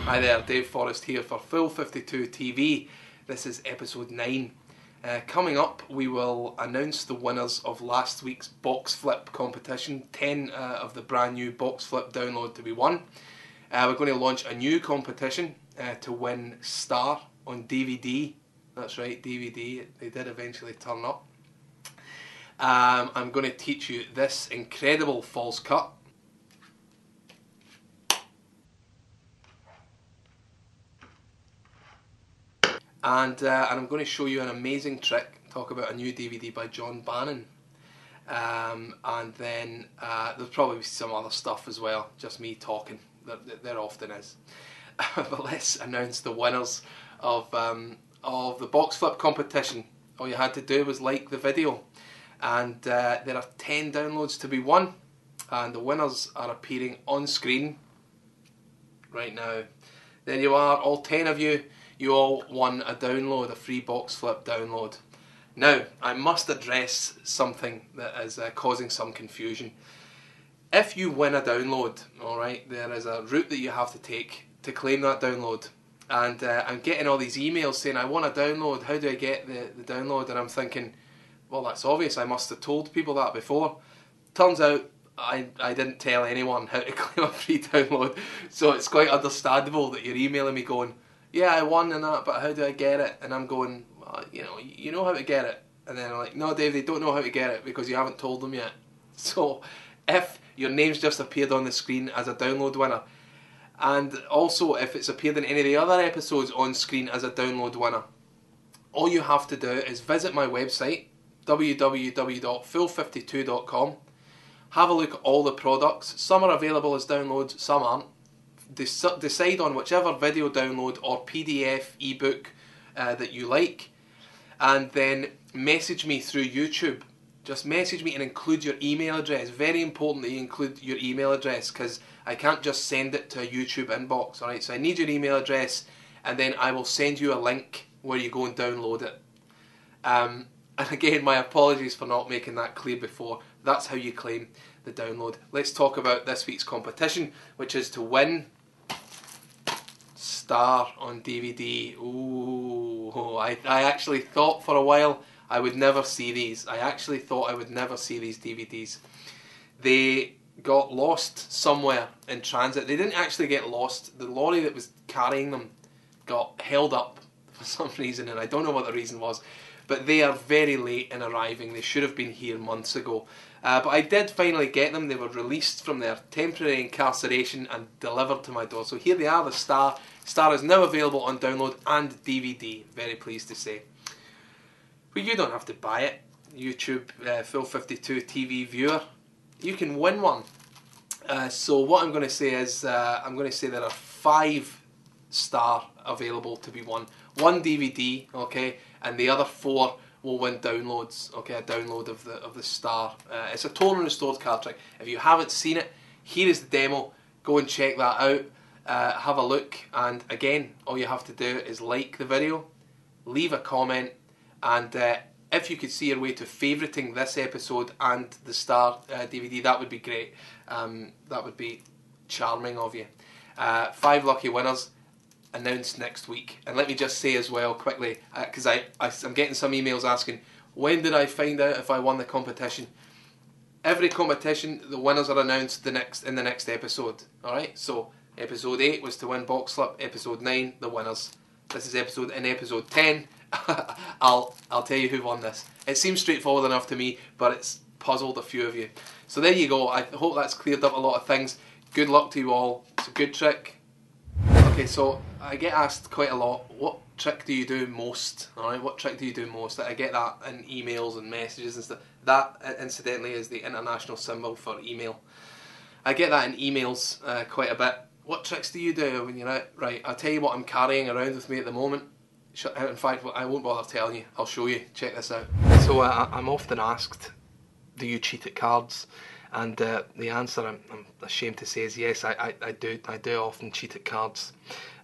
Hi there, Dave Forrest here for F52TV. This is episode 9. Coming up, we will announce the winners of last week's BOXFLIP competition. 10 of the brand new BOXFLIP download to be won. We're going to launch a new competition to win Star on DVD. That's right, DVD. They did eventually turn up. I'm going to teach you this incredible false cut. And I'm going to show you an amazing trick, talk about a new DVD by John Bannon. And then there'll probably be some other stuff as well, just me talking, there often is. But let's announce the winners of the BOXFLIP competition. All you had to do was like the video. And there are 10 downloads to be won. And the winners are appearing on screen right now. There you are, all 10 of you. You all won a download, a free BOXFLIP download. Now, I must address something that is causing some confusion. If you win a download, alright, there is a route that you have to take to claim that download. And I'm getting all these emails saying, I want a download, how do I get the download? And I'm thinking, well, that's obvious, I must have told people that before. Turns out, I didn't tell anyone how to claim a free download. So it's quite understandable that you're emailing me going, yeah, I won and that, but how do I get it? And I'm going, well, you know how to get it. And then I'm like, no, Dave, they don't know how to get it because you haven't told them yet. So if your name's just appeared on the screen as a download winner, and also if it's appeared in any of the other episodes on screen as a download winner, all you have to do is visit my website, www.f52.com, have a look at all the products. Some are available as downloads, some aren't. Decide on whichever video download or PDF ebook that you like, and then message me through YouTube. Just message me and include your email address. Very important that you include your email address because I can't just send it to a YouTube inbox. Alright, so I need your email address and then I will send you a link where you go and download it. And again, my apologies for not making that clear before. That's how you claim the download. Let's talk about this week's competition, which is to win Star on DVD. Ooh, I actually thought for a while I would never see these. I actually thought I would never see these DVDs. They got lost somewhere in transit. They didn't actually get lost. The lorry that was carrying them got held up for some reason, and I don't know what the reason was. But they are very late in arriving. They should have been here months ago. But I did finally get them. They were released from their temporary incarceration and delivered to my door. So here they are, the Star. Star is now available on download and DVD. Very pleased to say. But you don't have to buy it. YouTube F52TV viewer. You can win one. So what I'm going to say is, I'm going to say there are 5 Star available to be won. 1 DVD, okay, and the other 4 will win downloads. Okay, a download of the Star. It's a torn and restored card trick. If you haven't seen it, here is the demo. Go and check that out. Have a look, and again, all you have to do is like the video, leave a comment, and if you could see your way to favouriting this episode and the Star DVD, that would be great. That would be charming of you. 5 lucky winners announced next week. And let me just say as well quickly, because I'm getting some emails asking, when did I find out if I won the competition? Every competition, the winners are announced in the next episode. Alright, so episode 8 was to win BOXFLIP, episode 9, the winners. This is episode 10. I'll tell you who won this. It seems straightforward enough to me, but it's puzzled a few of you. So there you go. I hope that's cleared up a lot of things. Good luck to you all. It's a good trick. Okay, so I get asked quite a lot, what trick do you do most? Alright, what trick do you do most? I get that in emails and messages and stuff. That, incidentally, is the international symbol for email. I get that in emails quite a bit. What tricks do you do when you're out? Right, I'll tell you what I'm carrying around with me at the moment. In fact, I won't bother telling you. I'll show you. Check this out. So I'm often asked, do you cheat at cards? And the answer, I'm ashamed to say, is yes, I do. I do often cheat at cards.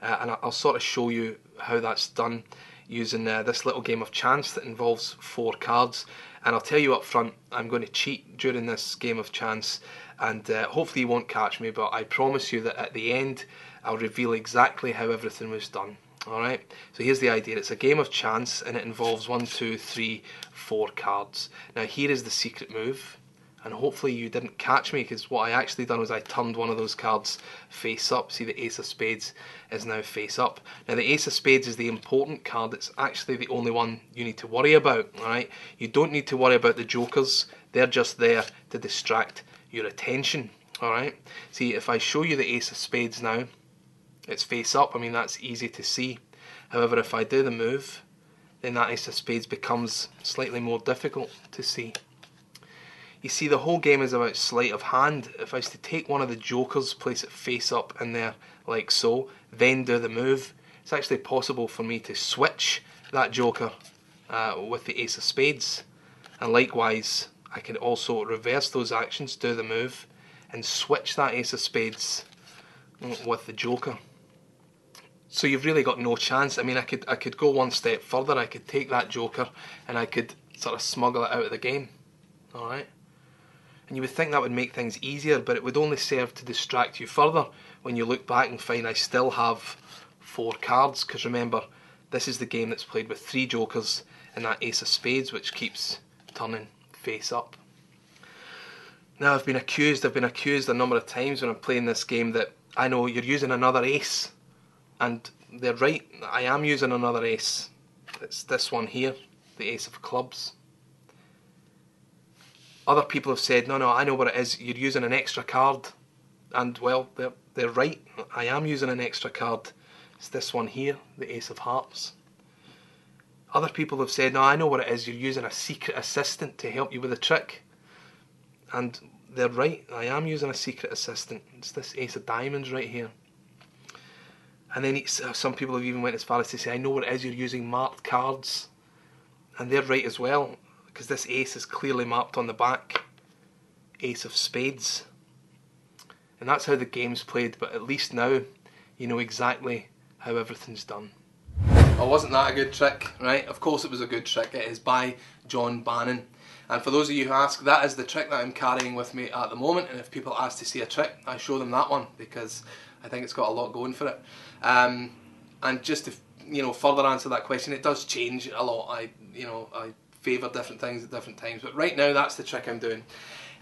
And I'll sort of show you how that's done using this little game of chance that involves 4 cards. And I'll tell you up front, I'm going to cheat during this game of chance. and hopefully you won't catch me, but I promise you that at the end I'll reveal exactly how everything was done. Alright, so here's the idea. It's a game of chance and it involves 1, 2, 3, 4 cards. Now here is the secret move, and hopefully you didn't catch me, because what I actually done was I turned one of those cards face up. See, the Ace of Spades is now face up. Now the Ace of Spades is the important card. It's actually the only one you need to worry about. Alright, you don't need to worry about the jokers. They're just there to distract your attention. Alright, see, if I show you the Ace of Spades now, it's face up. I mean, that's easy to see. However, if I do the move, then that Ace of Spades becomes slightly more difficult to see. You see, the whole game is about sleight of hand. If I was to take one of the jokers, place it face up in there like so, then do the move, it's actually possible for me to switch that joker with the Ace of Spades. And likewise, I can also reverse those actions, do the move, and switch that Ace of Spades with the joker. So you've really got no chance. I mean, I could go one step further. I could take that joker and I could sort of smuggle it out of the game. Alright? And you would think that would make things easier, but it would only serve to distract you further when you look back and find I still have 4 cards, because remember, this is the game that's played with 3 jokers and that Ace of Spades, which keeps turning face up. Now I've been accused a number of times when I'm playing this game that I know you're using another ace. And they're right, I am using another ace. It's this one here, the Ace of Clubs. Other people have said, no, I know what it is, you're using an extra card. And well, they're right, I am using an extra card. It's this one here, the Ace of Hearts. Other people have said, no, I know what it is, you're using a secret assistant to help you with a trick. And they're right, I am using a secret assistant. It's this Ace of Diamonds right here. And then some people have even went as far as to say, I know what it is, you're using marked cards. And they're right as well, because this ace is clearly marked on the back. Ace of Spades. And that's how the game's played, but at least now you know exactly how everything's done. Well, wasn't that a good trick, right? Of course it was a good trick. It is by John Bannon. And for those of you who ask, that is the trick that I'm carrying with me at the moment, and if people ask to see a trick, I show them that one, because I think it's got a lot going for it. And just to further answer that question, it does change a lot. I favour different things at different times, but right now that's the trick I'm doing.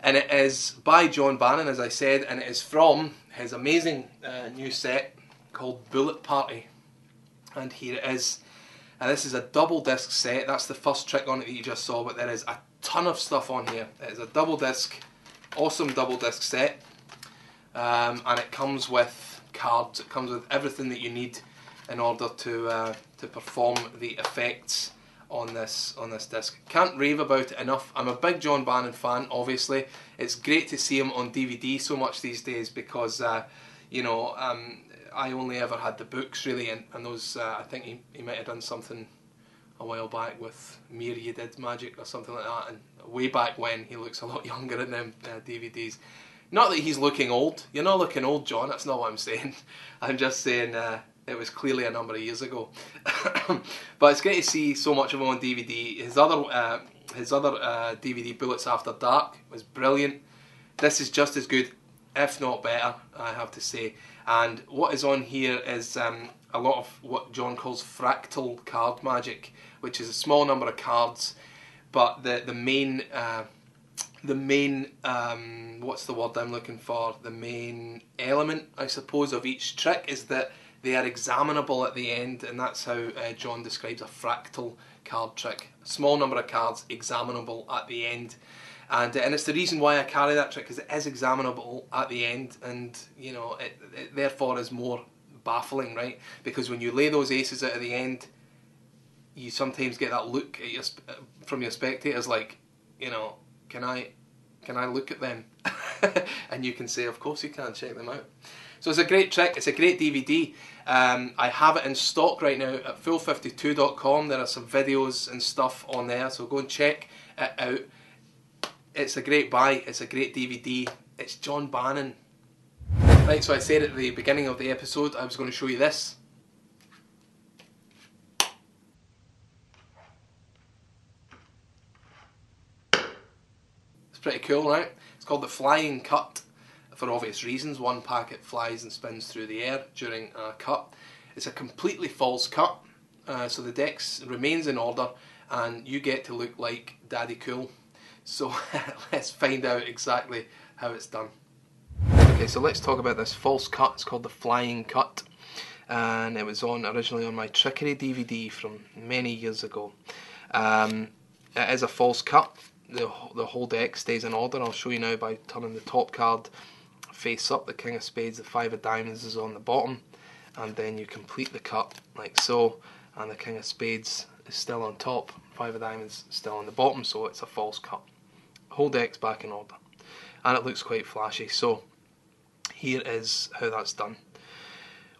And it is by John Bannon, as I said, and it is from his amazing new set called Bullet Party. And here it is. And this is a double disc set. That's the first trick on it that you just saw, but there is a ton of stuff on here. It is a double disc, awesome double disc set. And it comes with cards. It comes with everything that you need in order to perform the effects on this disc. Can't rave about it enough. I'm a big John Bannon fan, obviously. It's great to see him on DVD so much these days, because I only ever had the books really, and those I think he might have done something a while back with Mir You Did Magic or something like that, and way back when he looks a lot younger in them DVDs. Not that he's looking old. You're not looking old, John. That's not what I'm saying. I'm just saying it was clearly a number of years ago. But it's great to see so much of him on DVD. His other DVD, Bullets After Dark, was brilliant. This is just as good, if not better, I have to say. And what is on here is a lot of what John calls fractal card magic, which is a small number of cards, but the main what's the word I'm looking for? The main element, I suppose, of each trick is that they are examinable at the end, and that's how John describes a fractal card trick. A small number of cards, examinable at the end. And it's the reason why I carry that trick, because it is examinable at the end, and it therefore is more baffling, right? Because when you lay those aces out at the end, you sometimes get that look at from your spectators, like, can I look at them? And you can say, of course you can, check them out. So it's a great trick, it's a great DVD. I have it in stock right now at F52.com. There are some videos and stuff on there, so go and check it out. It's a great buy, it's a great DVD, it's John Bannon. Right, so I said at the beginning of the episode I was going to show you this. It's pretty cool, right? It's called the Flying Cut. for obvious reasons. One packet flies and spins through the air during a cut. It's a completely false cut, so the deck remains in order and you get to look like Daddy Cool. So let's find out exactly how it's done. Okay, so let's talk about this false cut. It's called the flying cut, and it was originally on my Trickery DVD from many years ago. It is a false cut. The whole deck stays in order. I'll show you now by turning the top card face up. The King of Spades, the Five of Diamonds is on the bottom, and then you complete the cut like so, and the King of Spades is still on top, Five of Diamonds still on the bottom, so it's a false cut. The whole deck's back in order, and it looks quite flashy. So here is how that's done.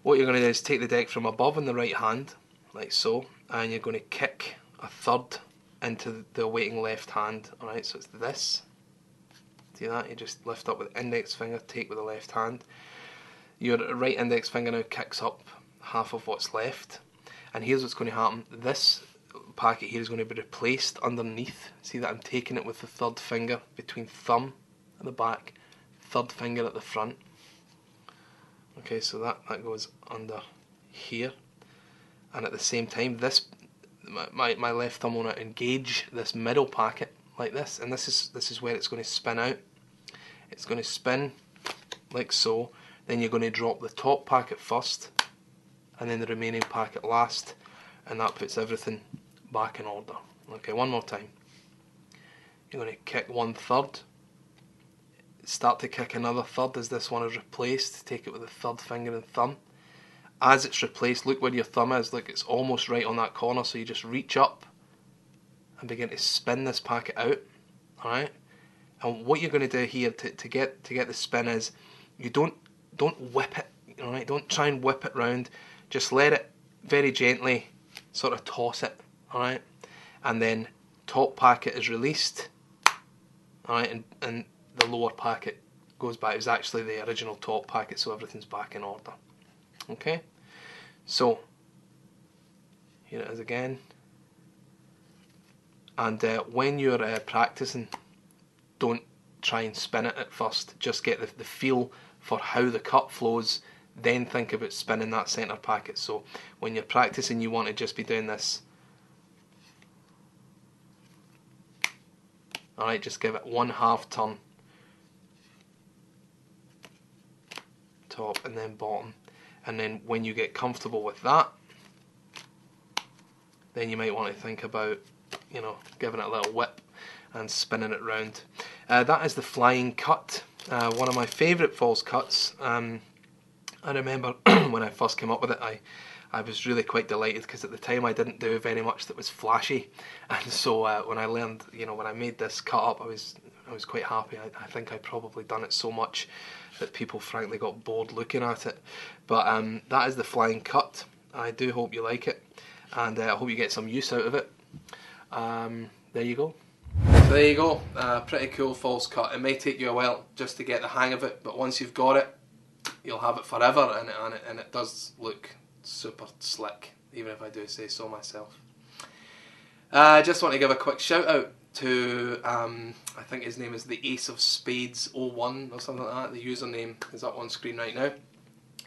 What you're going to do is take the deck from above in the right hand, like so, and you're going to kick a third into the awaiting left hand. Alright, so it's this. See that? You just lift up with the index finger, take with the left hand. Your right index finger now kicks up half of what's left. And here's what's going to happen. This packet here is going to be replaced underneath. See that I'm taking it with the third finger between thumb at the back, third finger at the front. Okay, so that goes under here. And at the same time, this my left thumb will now engage this middle packet like this, and this is where it's going to spin out. It's going to spin like so. Then you're going to drop the top packet first, and then the remaining packet last, and that puts everything back in order. Okay, one more time. You're going to kick one third, start to kick another third as this one is replaced. Take it with the third finger and thumb. As it's replaced, look where your thumb is. Look, it's almost right on that corner, so you just reach up and begin to spin this packet out. Alright? And what you're going to do here to get the spin is, you don't whip it. Alright? Don't try and whip it round. Just let it very gently sort of toss it. Alright? And then top packet is released. Alright? And the lower packet goes back. It was actually the original top packet, so everything's back in order. Okay, so here it is again, and when you're practicing, don't try and spin it at first. Just get the feel for how the cut flows, then think about spinning that centre packet. So when you're practicing, you want to just be doing this. Alright, just give it 1/2 turn, top and then bottom. And then when you get comfortable with that, then you might want to think about, you know, giving it a little whip and spinning it round. That is the flying cut, one of my favourite false cuts. I remember when I first came up with it, I was really quite delighted, because at the time I didn't do very much that was flashy, and so when I learned, you know, when I made this cut up, I was quite happy. I think I probably done it so much that people frankly got bored looking at it. But that is the flying cut. I do hope you like it, and I hope you get some use out of it. There you go. So there you go, pretty cool false cut. It may take you a while just to get the hang of it, but once you've got it, you'll have it forever, and it does look super slick, even if I do say so myself. I just want to give a quick shout out to, I think his name is the Ace of Spades 01 or something like that. The username is up on screen right now.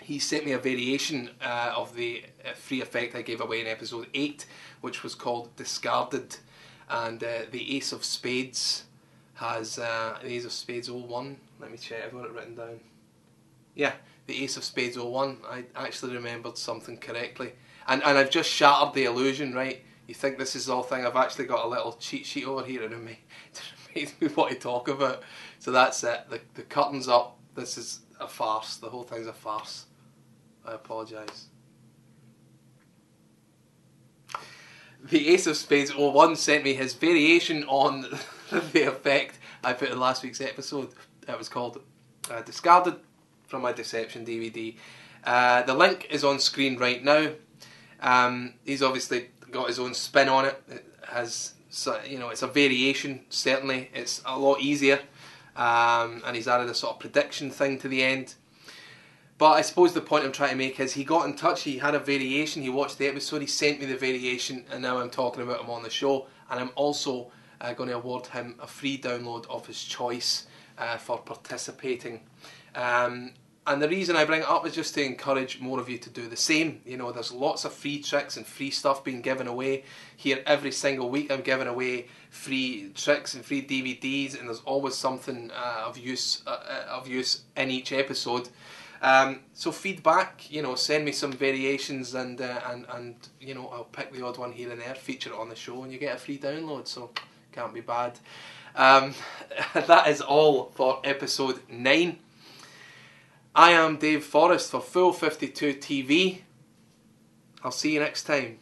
He sent me a variation of the free effect I gave away in episode 8, which was called Discarded, and the Ace of Spades has the Ace of Spades 01. Let me check, I've got it written down. Yeah, the Ace of Spades 01. I actually remembered something correctly, and I've just shattered the illusion, right? You think this is the whole thing? I've actually got a little cheat sheet over here, and it makes me what to talk about. So that's it. The curtain's up. This is a farce. The whole thing's a farce. I apologise. The Ace of Spades 01 sent me his variation on the effect I put in last week's episode. It was called Discarded, from my Deception DVD. The link is on screen right now. He's obviously got his own spin on it. It has, you know, it's a variation. Certainly, it's a lot easier, and he's added a sort of prediction thing to the end. But I suppose the point I'm trying to make is he got in touch. He had a variation. He watched the episode. He sent me the variation, and now I'm talking about him on the show. And I'm also going to award him a free download of his choice for participating. And the reason I bring it up is just to encourage more of you to do the same. You know, there's lots of free tricks and free stuff being given away here every single week. I'm giving away free tricks and free DVDs, and there's always something of use in each episode. So feedback, you know, send me some variations, and you know, I'll pick the odd one here and there, feature it on the show, and you get a free download. So can't be bad. That is all for episode 9. I am Dave Forrest for Full 52 TV. I'll see you next time.